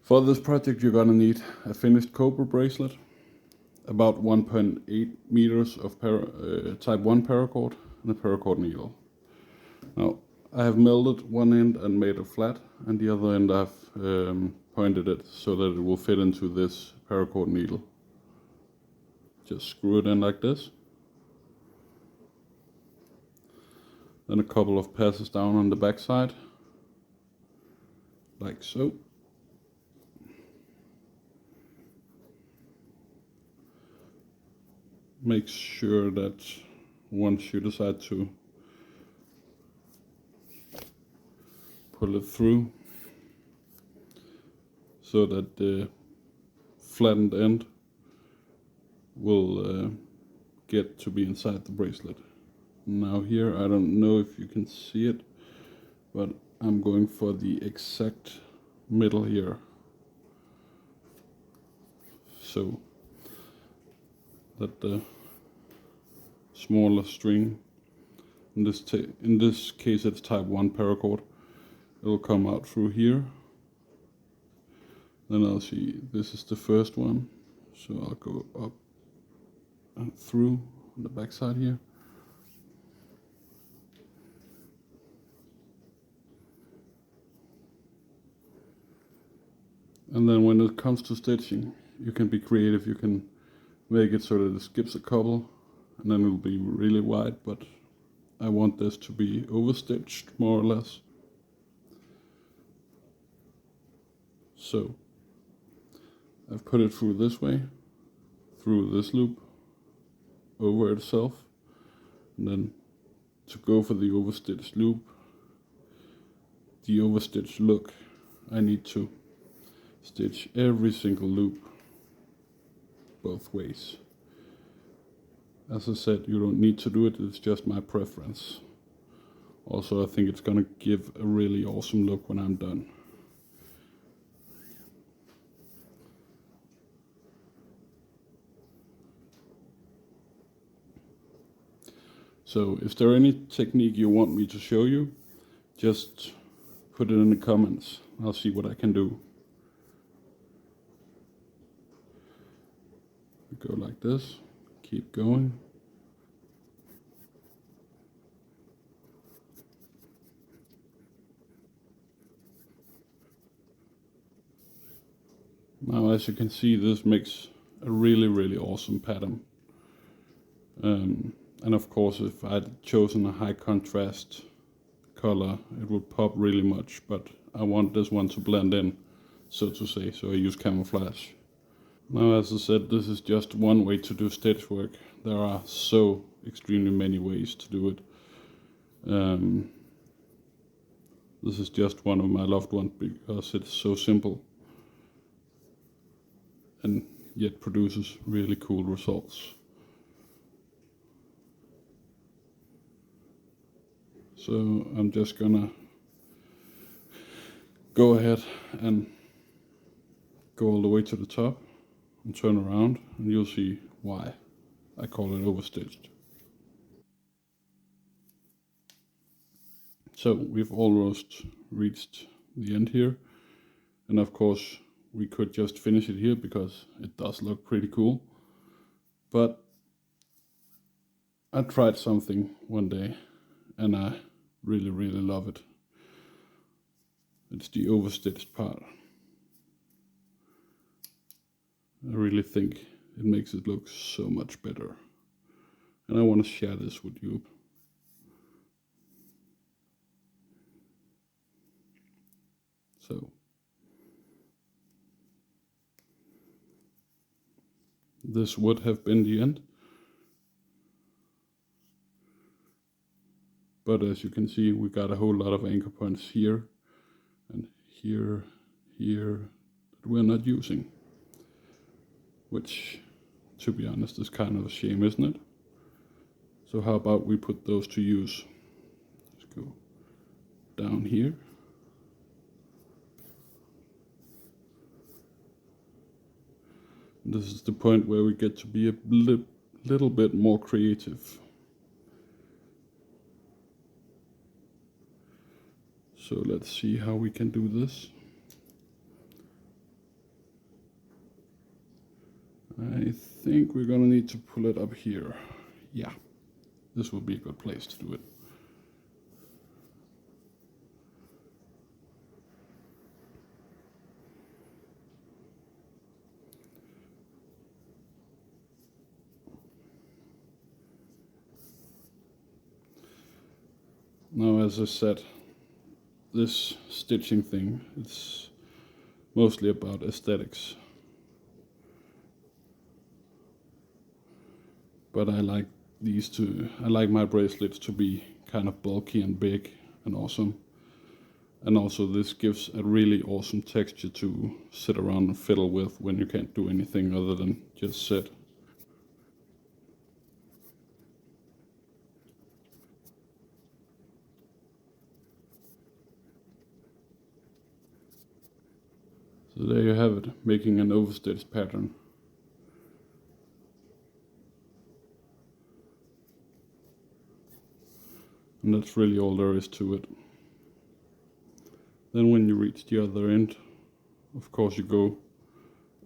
For this project you're gonna need a finished Cobra bracelet, about 1.8 meters of type 1 paracord, and a paracord needle. Now I have melted one end and made it flat, and the other end I've pointed it so that it will fit into this paracord needle. Just screw it in like this. Then a couple of passes down on the back side, like so. Make sure that once you decide to pull it through, so that the flattened end will get to be inside the bracelet. Now here, I don't know if you can see it, but I'm going for the exact middle here, so that the smaller string, in this case it's type 1 paracord, it'll come out through here. Then I'll see, this is the first one, so I'll go up and through on the back side here. And then when it comes to stitching, you can be creative. You can make it so that it skips a couple, and then it'll be really wide, but I want this to be overstitched more or less. So I've put it through this way, through this loop, over itself, and then to go for the overstitched loop, the overstitched look, I need to stitch every single loop both ways. As I said, you don't need to do it, it's just my preference. Also, I think it's gonna give a really awesome look when I'm done. So if there any technique you want me to show you, just put it in the comments. I'll see what I can do. Go like this, keep going. Now as you can see, this makes a really awesome pattern. And of course, if I'd chosen a high contrast color, it would pop really much, but I want this one to blend in, so to say, so I use camouflage. Now, as I said, this is just one way to do stitch work. There are so extremely many ways to do it. This is just one of my loved ones because it's so simple and yet produces really cool results. So I'm just gonna go ahead and go all the way to the top and turn around, and you'll see why I call it overstitched. So we've almost reached the end here, and of course we could just finish it here because it does look pretty cool, but I tried something one day and I really love it. It's the overstitched part. I really think it makes it look so much better, and I want to share this with you. So this would have been the end, but as you can see, we got a whole lot of anchor points here and here that we're not using, which, to be honest, is kind of a shame, isn't it? So how about we put those to use? Let's go down here. This is the point where we get to be a little bit more creative. So let's see how we can do this. I think we're gonna need to pull it up here. Yeah, this will be a good place to do it. Now, as I said, this stitching thing, it's mostly about aesthetics. But I like I like my bracelets to be kind of bulky and big and awesome. And also this gives a really awesome texture to sit around and fiddle with when you can't do anything other than just sit. So there you have it, making an overstitched pattern. And that's really all there is to it. Then when you reach the other end, of course you go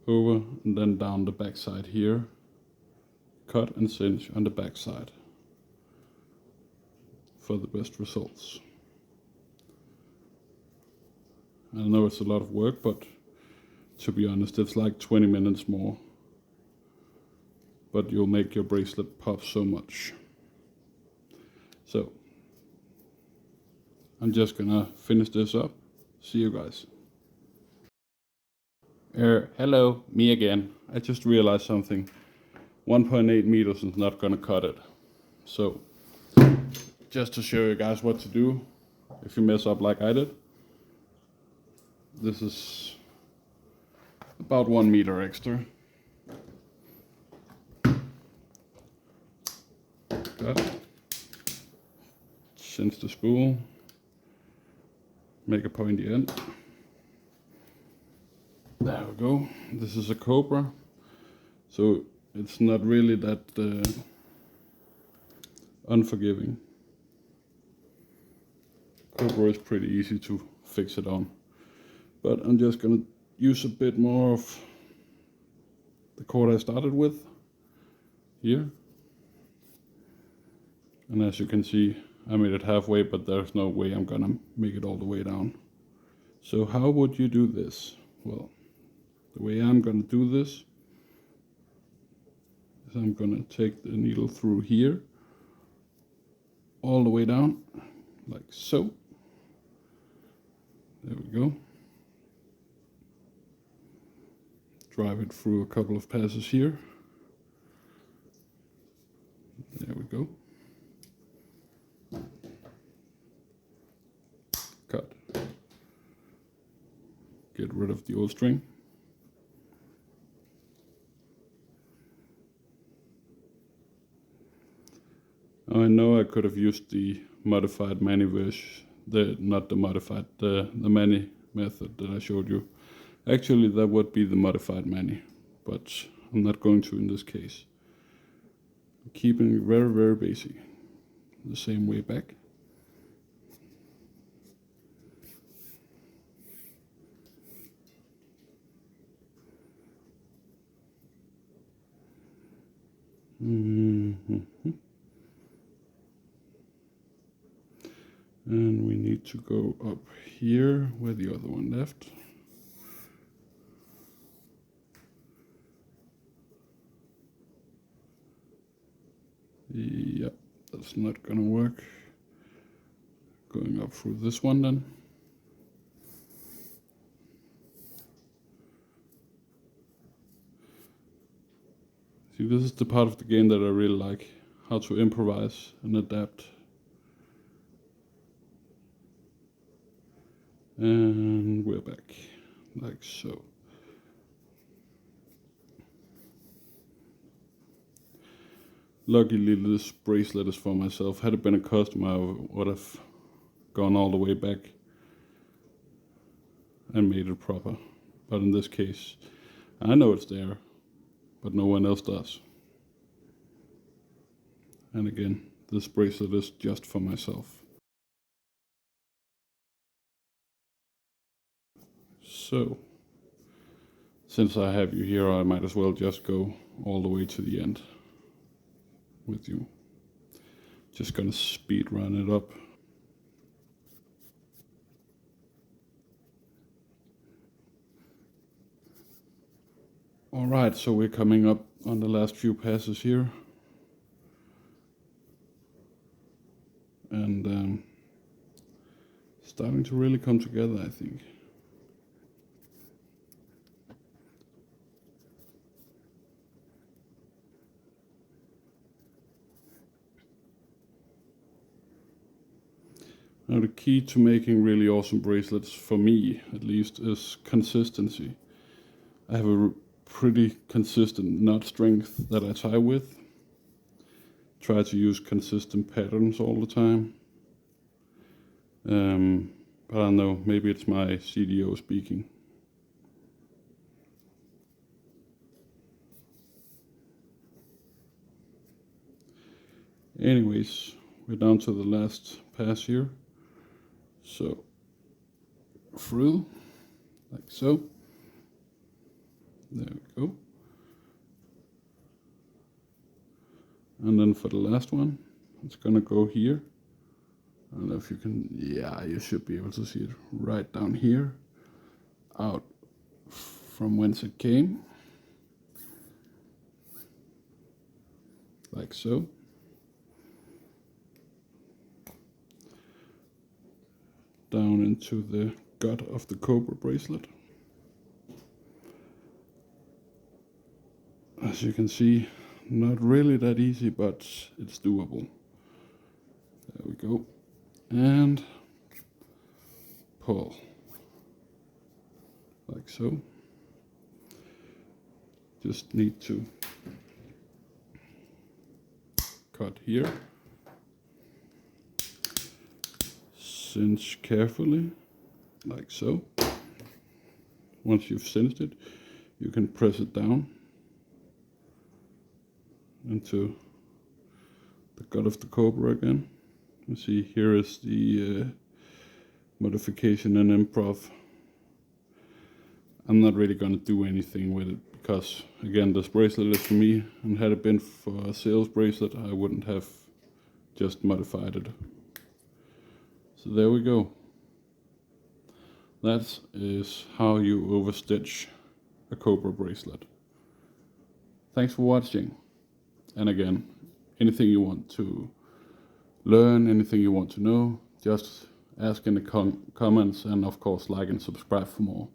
over and then down the back side here, cut and cinch on the back side for the best results. I know it's a lot of work, but to be honest, it's like 20 minutes more. But you'll make your bracelet pop so much. So, I'm just gonna finish this up. See you guys. Hello, me again. I just realized something. 1.8 meters is not gonna cut it. So, just to show you guys what to do if you mess up like I did. This is about 1 meter extra. Cut. Cinch the spool. Make a pointy end. There we go. This is a Cobra, so it's not really that unforgiving. Cobra is pretty easy to fix it on, but I'm just gonna use a bit more of the cord I started with here. And as you can see, I made it halfway, but there's no way I'm gonna make it all the way down. So how would you do this? Well, the way I'm gonna do this is I'm gonna take the needle through here, all the way down, like so. There we go. Drive it through a couple of passes here. There we go. Cut. Get rid of the old string. Now I know I could have used the modified Mani version, not the modified, the Mani method that I showed you. Actually, that would be the modified Mani, but I'm not going to in this case. I'm keeping it very, very basic. The same way back. And we need to go up here where the other one left. Yep, that's not gonna work. Going up through this one then. See, this is the part of the game that I really like, how to improvise and adapt. And we're back, like so. Luckily this bracelet is for myself. Had it been a customer, I would have gone all the way back and made it proper. But in this case, I know it's there, but no one else does. And again, this bracelet is just for myself. So, since I have you here, I might as well just go all the way to the end with you. Just gonna speed run it up. Alright, so we're coming up on the last few passes here. And starting to really come together, I think. Now the key to making really awesome bracelets, for me at least, is consistency. I have a pretty consistent knot strength that I tie with. Try to use consistent patterns all the time. But I don't know, maybe it's my CDO speaking. Anyways, we're down to the last pass here. So, through, like so. There we go. And then for the last one, it's gonna go here. I don't know if you can, yeah, you should be able to see it right down here, out from whence it came, like so. Down into the gut of the Cobra bracelet. As you can see, not really that easy, but it's doable. There we go. And pull, like so. Just need to cut here. Cinch carefully, like so. Once you've cinched it, you can press it down into the gut of the Cobra again. You see, here is the modification and improv. I'm not really gonna do anything with it because, again, this bracelet is for me, and had it been for a sales bracelet, I wouldn't have just modified it. So there we go. That is how you overstitch a Cobra bracelet. Thanks for watching. And again, anything you want to learn, anything you want to know, just ask in the comments, and of course like and subscribe for more.